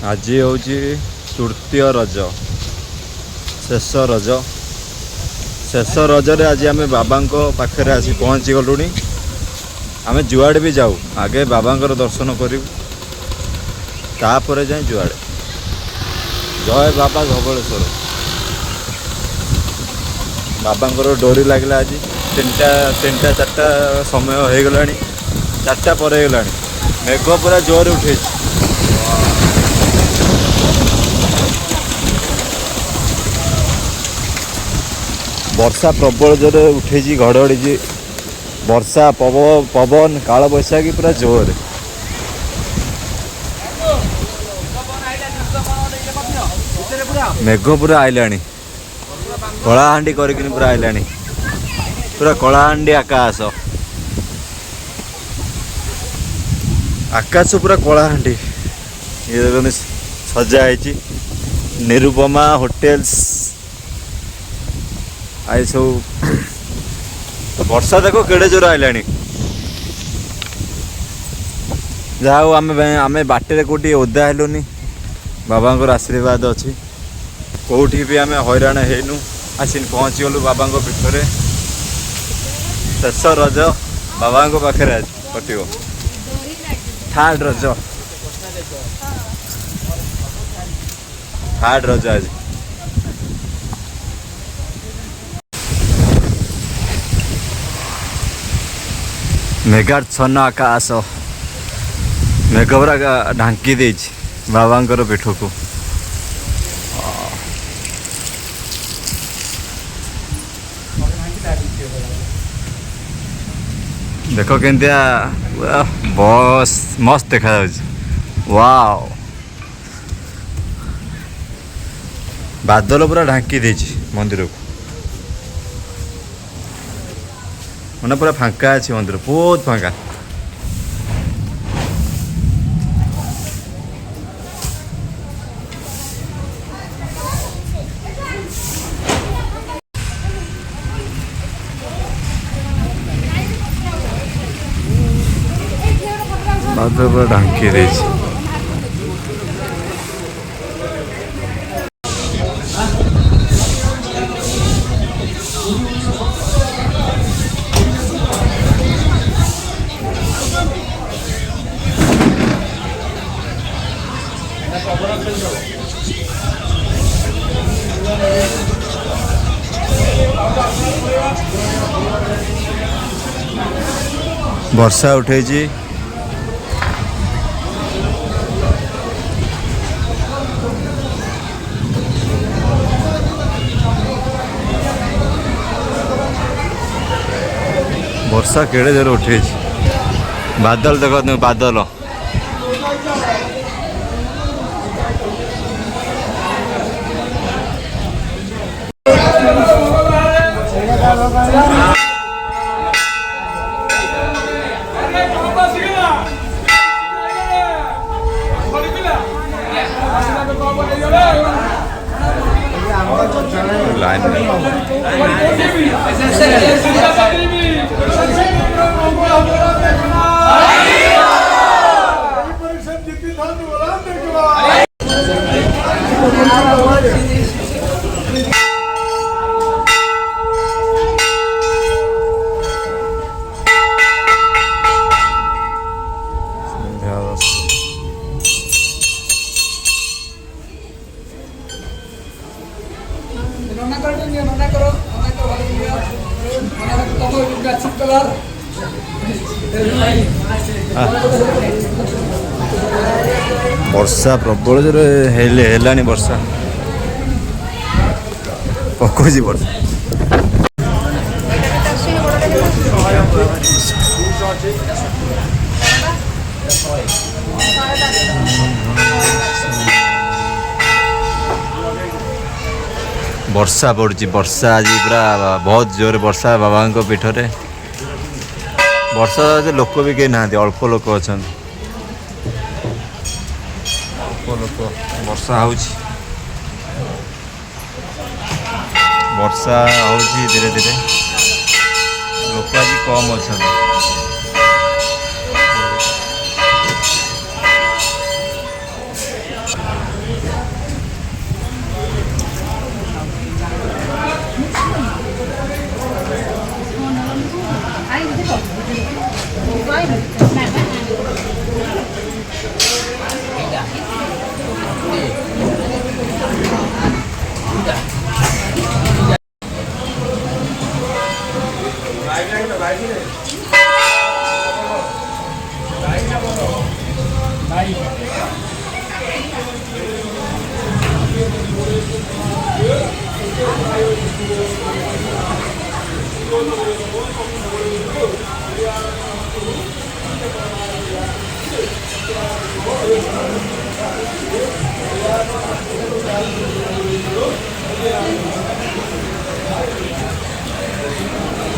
आज हूँ तृतीय रज शेष रज शेष रजरे आज आम बाबा पाखे आसी पहुँची गलु आम जुआड़े भी जाऊ आगे बाबा दर्शन करूँ तापर जाए जुआड़े। जय बाबा धवलेश्वर बाबा डोरी लगे आज तीन चार्टा समय हो गला चार्टा पर हो गला मेघ पूरा जोर उठे वर्षा प्रबल जोर उठे घड़घड़ी वर्षा पवन काल बैशाखी पूरा जोर मेघ पूरा आइला कलाहांडी करके पूरा आइला पूरा कलाहांडी आकाश आकाश पूरा कलाहांडी ये देखते सजाई निरुपमा होटेल्स आई सब वर्षा देखो केड़े जोर आइला जाओ आम बाटे कौटी ओदा हेलुनी बाबा आशीर्वाद अच्छी कौटी भी आम हैरान हेनु आसी पहुँची गलु बाबा पीठरे शेष रज बाबा पाखे आज कटो थर्ड रज आज मेघाच्छन्न आकाश मेघ पूरा ढांकी दे बाबा पीठ को देख के बस मस्त देखा वाओ बादल पूरा ढांकी दे मंदिर को मैंने पूरा फांका अच्छे मंदिर बहुत फांका बादल पूरा ढांकी दे वर्षा उठे वर्षा केड़े जोर उठे बादल देख बादल वर्षा प्रबल जोर है वर्षा पकोजी वर्षा वर्षा पड़ी वर्षा आज पूरा बहुत जोर वर्षा बाबा पीठरे वर्षा लोक भी कहीं ना अल्प लोक अच्छा लोक वर्षा वर्षा धीरे धीरे लोक आज कम अच्छा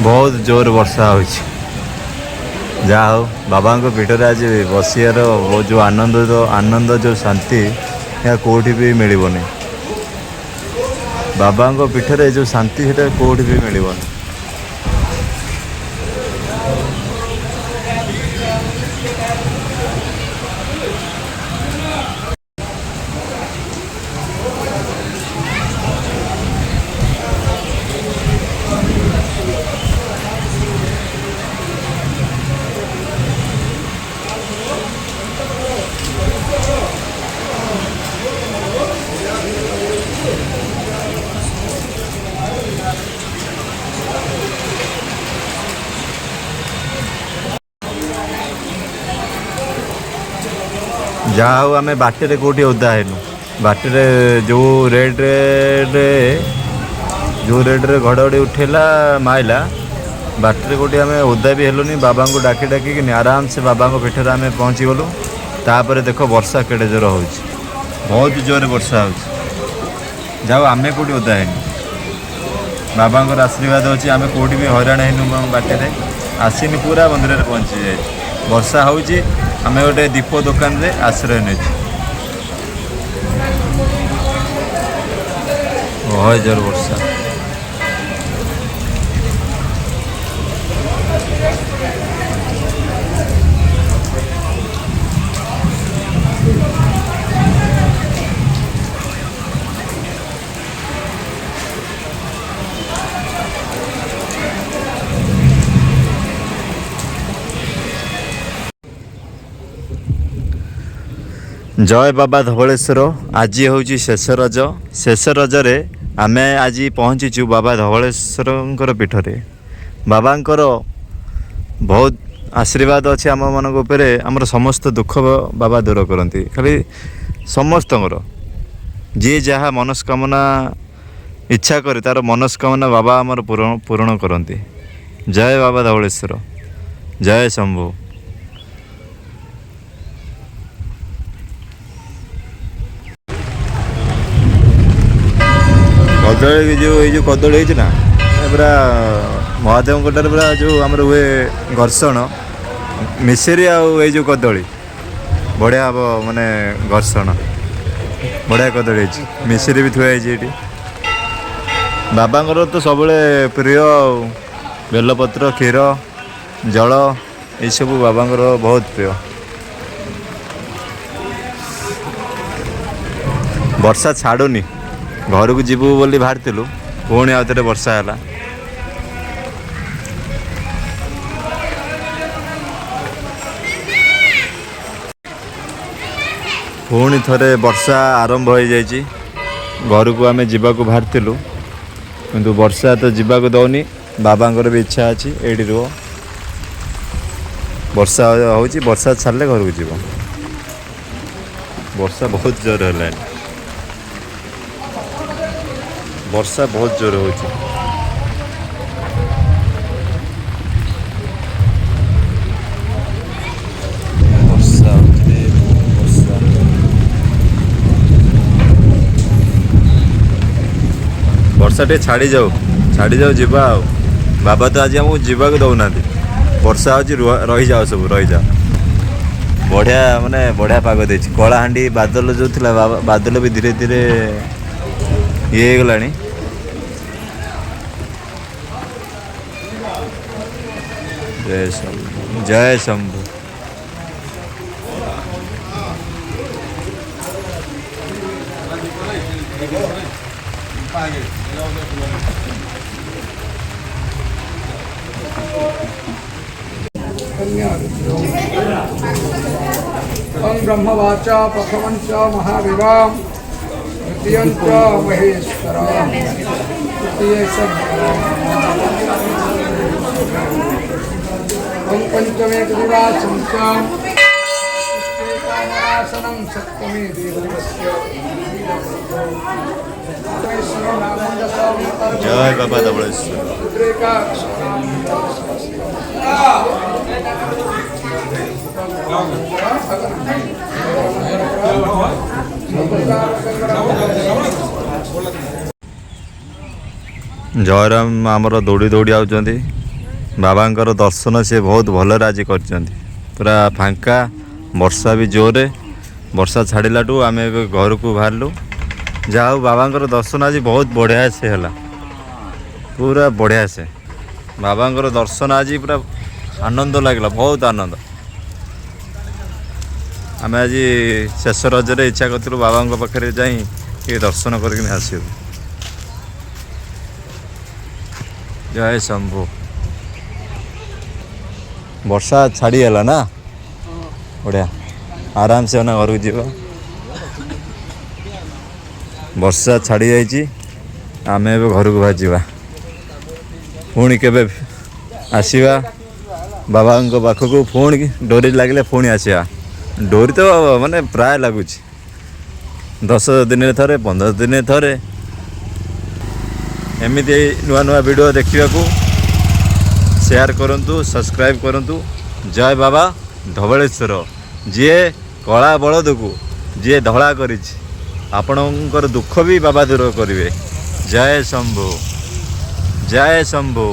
बहुत जोर वर्षा हो जा हो बाबा पीठ में आज बसियार जो आनंद जो शांति या कौटी भी मिलनी बाबा पीठ में जो शांति से कौटी भी मिलनी। जहाँ हूँ आम बाटर कौटी ओदा हेनु बाटर जो रेड्रे घड़घड़ी उठेला माइला बाटर कौटी आम ओदा भी हेलुनी बाबा को डाकी डाकी आराम से बाबा पीठ में आम पहुँची गलु। तापर देख वर्षा केड़े जोर हो बहुत जोर वर्षा हो जाओ आम कौटी ओदा हेनु बाबा आशीर्वाद अच्छी आम कौटी भी हैरान हेनु बाटर आसीनी पूरा मंदिर में पहुँची जाए वर्षा हो आम गोटे दीप दुकान रे आश्रय नहीं बहुत जोर वर्षा। जय बाबा धवलेश्वर आज हूँ शेष रजरे आम आज पहुँचीचु बाबा धवलेश्वर पीठ रे बाबा बहुत आशीर्वाद अच्छे आम मान आमर समस्त दुख बाबा दूर करती खाली समस्त जी जहाँ मनस्कामना इच्छा करे तार मनस्कामना बाबा आमर पूरण करती। जय बाबा धवलेश्वर जय शंभु। कदली जो ये कदली है ना पूरा महादेव कटार पूरा जो आम हुए घर्षण मिसेरी जो कदली बढ़िया हम माने घर्षण बढ़िया कदली मिसेरी भी थुआ ये बाबा तो सब प्रिय बेलपत्र क्षीर जल ये सब बाबा बहुत प्रिय। वर्षा छाड़ुनी घर को जीवु बोली बाहर पुणी आउ थे वर्षा है पुणी थे वर्षा आरंभ हो जाए घर को आम जावाक बाहर किंतु वर्षा तो जावाक दौनी बाबा भी इच्छा अच्छी ये रुह वर्षा हो वर्षा छाड़े घर को जीव वर्षा बहुत जोर है वर्षा बहुत जोर हो वर्षा टे छाड़ी जाओ जीवा बाबा तो आज आमको जीवा दौना वर्षा हो रही जाओ सब रही जाओ बढ़िया माने बढ़िया पाग दे कलाहांडी बादल जो थिला बादल भी धीरे धीरे ये गलानी जय शंभु जय शंभु। ब्रह्मवाचा प्रथमंच महादेवा द्वितीयंच महेश्वरा पंचमे दिवासं च कामनासनं सप्तमे देवदिवस्य जय बाबा धवलेश्वर। जयराम आमर दौड़ी दौड़ी आउଛନ୍ତି ବାବାଙ୍କର ଦର୍ଶନ ସେ ବହୁତ ଭଲରେ ଆଜି କରିଛନ୍ତି। ପୁରା ଫାଙ୍କା, ବର୍ଷା ବି ଜୋରରେ। ବର୍ଷା ଛାଡ଼ିଲାଠୁ ଆମେ ଏବେ ଘରକୁ ବାହାରିଲୁ। ଯାହା ହଉ ବାବାଙ୍କର ଦର୍ଶନ ଆଜି ବହୁତ ବଢ଼ିଆ ସେ ହେଲା, ପୁରା ବଢ଼ିଆ ସେ ବାବାଙ୍କର ଦର୍ଶନ ଆଜି ପୁରା ଆନନ୍ଦ ଲାଗିଲା, ବହୁତ ଆନନ୍ଦ। ଆମେ ଆଜି ଶେଷ ରଜରେ ଇଚ୍ଛା କରିଥିଲୁ ବାବାଙ୍କ ପାଖରେ ଯାଇ ଟିକେ ଦର୍ଶନ କରିକିନି ଆସିବୁ। ଜୟ ଶମ୍ଭୁ। ବର୍ଷା ଛାଡ଼ିଗଲା ନା, ବଢ଼ିଆ ଆରାମସେ ନା ଘରକୁ ଯିବ। ବର୍ଷା ଛାଡ଼ି ଯାଇଛି, ଆମେ ଏବେ ଘରକୁ ବାହାରିଯିବା। ପୁଣି କେବେ ଆସିବା ବାବାଙ୍କ ପାଖକୁ, ପୁଣି ଡୋରି ଲାଗିଲେ ପୁଣି ଆସିବା। ଡୋରି ତ ମାନେ ପ୍ରାୟ ଲାଗୁଛି, 10 ଦିନରେ ଥରେ, 15 ଦିନରେ ଥରେ। ଏମିତି ନୂଆ ନୂଆ ଭିଡ଼ିଓ ଦେଖିବାକୁ ସେୟାର କରନ୍ତୁ, ସବସ୍କ୍ରାଇବ୍ କରନ୍ତୁ। ଜୟ ବାବା ଧବଳେଶ୍ୱର। ଯିଏ କଳା ବଳଦକୁ ଯିଏ ଧଳା କରିଛି, ଆପଣଙ୍କର ଦୁଃଖ ବି ବାବା ଦୂର କରିବେ। ଜୟ ଶମ୍ଭୁ, ଜୟ ଶମ୍ଭୁ।